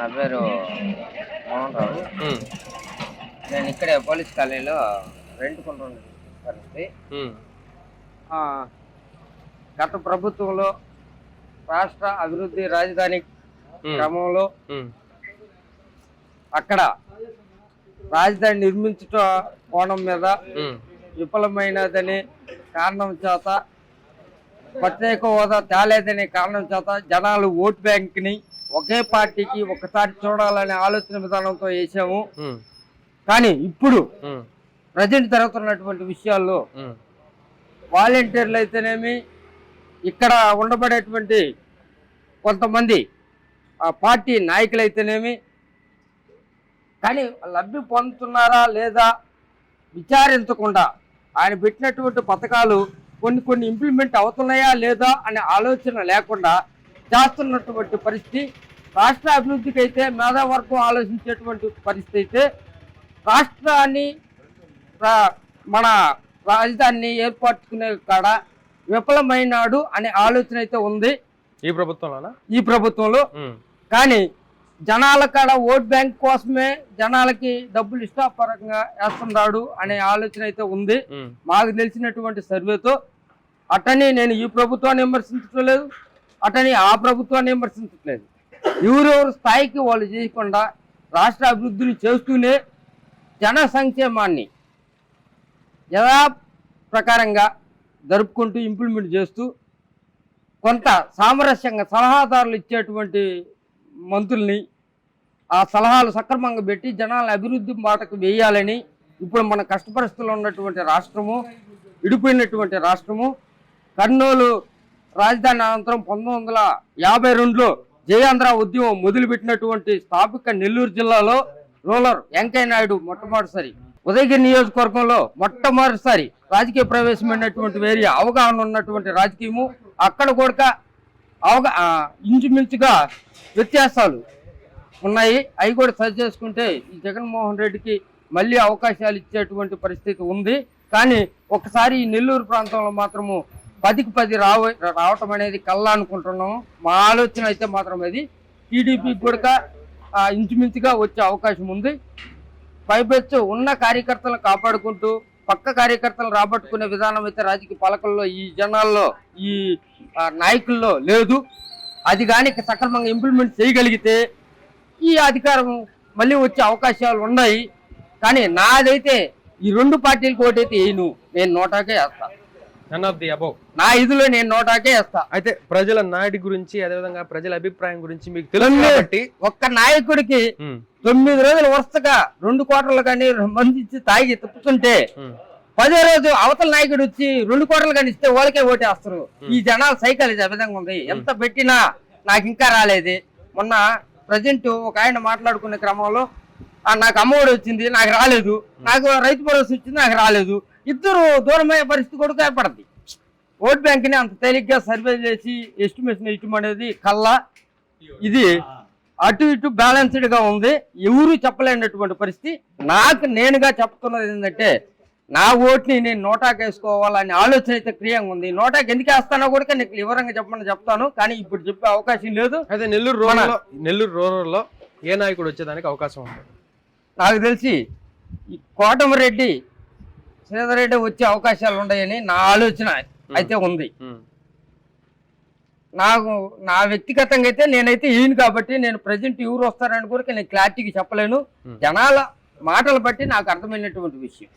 నా పేరు మోహన్ రావు. నేను ఇక్కడే పోలీస్ కాలనీలో రెంట్కుంటున్న పరిస్థితి. గత ప్రభుత్వంలో రాష్ట్ర అభివృద్ధి రాజధాని క్రమంలో అక్కడ రాజధాని నిర్మించుట కోణం మీద విఫలమైనదని కారణం చేత, ప్రత్యేక హోదా తేలేదనే కారణం చేత జనాలు ఓట్ బ్యాంక్ ని ఒకే పార్టీకి ఒకసారి చూడాలనే ఆలోచన విధానంతో వేసాము. కానీ ఇప్పుడు ప్రజెంట్ జరుగుతున్నటువంటి విషయాల్లో వాలంటీర్లు అయితేనేమి, ఇక్కడ ఉండబడేటువంటి కొంతమంది పార్టీ నాయకులు అయితేనేమి, కానీ లబ్ధి పొందుతున్నారా లేదా విచారించకుండా ఆయన పెట్టినటువంటి పథకాలు కొన్ని ఇంప్లిమెంట్ అవుతున్నాయా లేదా అనే ఆలోచన లేకుండా చేస్తున్నటువంటి పరిస్థితి. రాష్ట్ర అభివృద్ధికి అయితే మేధావర్గం ఆలోచించేటువంటి పరిస్థితి అయితే రాష్ట్రాన్ని మన రాజధానిని ఏర్పరచుకునే కాడ విఫలమైనాడు అనే ఆలోచన అయితే ఉంది ఈ ప్రభుత్వంలో. కానీ జనాల కాడ ఓట్ బ్యాంక్ కోసమే జనాలకి డబ్బులు ఇష్టాపరంగా వేస్తున్నాడు అనే ఆలోచన అయితే ఉంది. మాకు తెలిసినటువంటి సర్వేతో అటని నేను ఈ ప్రభుత్వాన్ని విమర్శించట్లేదు, అటని ఆ ప్రభుత్వాన్ని విమర్శించట్లేదు. ఎవరెవరు స్థాయికి వాళ్ళు చేయకుండా రాష్ట్ర అభివృద్ధిని చేస్తూనే జన సంక్షేమాన్ని యథా ప్రకారంగా జరుపుకుంటూ ఇంప్లిమెంట్ చేస్తూ కొంత సామరస్యంగా సలహాదారులు ఇచ్చేటువంటి మంత్రుల్ని ఆ సలహాలు సక్రమంగా పెట్టి జనాల అభివృద్ధి బాటకు వేయాలని ఇప్పుడు మన కష్ట పరిస్థితుల్లో ఉన్నటువంటి రాష్ట్రము, విడిపోయినటువంటి రాష్ట్రము. కర్నూలు రాజధాని అనంతరం 1952లో జయాంధ్ర ఉద్యమం మొదలుపెట్టినటువంటి స్థాపిక నెల్లూరు జిల్లాలో రూరల్ వెంకయ్య నాయుడు మొట్టమొదటిసారి ఉదయగిరి నియోజకవర్గంలో మొట్టమొదటిసారి రాజకీయ ప్రవేశమైనటువంటి వేరే అవగాహన ఉన్నటువంటి రాజకీయము. అక్కడ కూడా ఇంచుమించుగా వ్యత్యాసాలు ఉన్నాయి. అవి కూడా సరి చేసుకుంటే ఈ జగన్మోహన్ రెడ్డికి మళ్ళీ అవకాశాలు ఇచ్చేటువంటి పరిస్థితి ఉంది. కానీ ఒకసారి ఈ నెల్లూరు ప్రాంతంలో మాత్రము 10కి 10 రావటం అనేది కల్లా అనుకుంటున్నాము. మా ఆలోచన అయితే మాత్రం అది టీడీపీ కూడా ఇంచుమించుగా వచ్చే అవకాశం ఉంది. పైపెచ్చు ఉన్న కార్యకర్తలను కాపాడుకుంటూ పక్క కార్యకర్తలు రాబట్టుకునే విధానం అయితే రాజకీయ పాలకుల్లో, ఈ జనాల్లో, ఈ నాయకుల్లో లేదు. అది కానీ సక్రమంగా ఇంప్లిమెంట్ చేయగలిగితే ఈ అధికారం మళ్ళీ వచ్చే అవకాశాలు ఉన్నాయి. కానీ నాదైతే ఈ రెండు పార్టీలకు ఓటైతే వేయను, నేను నోటాకే వేస్తా. నా ఇదిలో నేను నోటాకే వేస్తా. అయితే ప్రజల నాయుడి గురించి, అదేవిధంగా ప్రజల అభిప్రాయం గురించి మీకు తెలుసు. ఒక్క నాయకుడికి 9 రోజులు వరుసగా 2 కోటర్లు కానీ మందించి తాగి తిప్పుతుంటే 10వ రోజు అవతల నాయకుడు వచ్చి 2 కోటర్లు కానీ ఇస్తే వాళ్ళకే ఓటేస్తారు. ఈ జనాల సైకాలజీ ఆ విధంగా ఉంది. ఎంత పెట్టినా నాకు ఇంకా రాలేదు. మొన్న ప్రజెంట్ ఒక ఆయన మాట్లాడుకునే క్రమంలో నాకు అమ్మఒడి వచ్చింది, నాకు రాలేదు, నాకు రైతు భరోసా వచ్చింది, నాకు రాలేదు. ఇద్దరు దూరమయ్యే పరిస్థితి కూడా ఏర్పడుతుంది. ఓట్ బ్యాంక్ ని అంత తేలిగ్గా సర్వే చేసి ఎస్టిమేషన్ ఇష్టం అనేది కల్లా ఇది అటు ఇటు బ్యాలెన్స్డ్ గా ఉంది. ఎవరు చెప్పలేనటువంటి పరిస్థితి. నాకు నేనుగా చెప్తున్నది ఏంటంటే నా ఓట్ని నేను నోటాకి వేసుకోవాలనే ఆలోచన అయితే క్రియంగా ఉంది. నోటాకి ఎందుకు వేస్తానో కూడా నీకు వివరంగా చెప్పమని చెప్తాను, కానీ ఇప్పుడు చెప్పే అవకాశం లేదు. అయితే నెల్లూరు రూరల్లో ఏ నాయకుడు వచ్చేదానికి అవకాశం ఉంది? నాకు తెలిసి ఈ కోటమిరెడ్డి శ్రీధర్రెడ్డి వచ్చే అవకాశాలు ఉన్నాయని నా ఆలోచన అయితే ఉంది. నా వ్యక్తిగతంగా అయితే నేనైతే ఈయన కాబట్టి నేను ప్రజెంట్ ఎవరు వస్తారని కూడా నేను క్లారిటీగా చెప్పలేను. జనాల మాటలు బట్టి నాకు అర్థమైనటువంటి విషయం.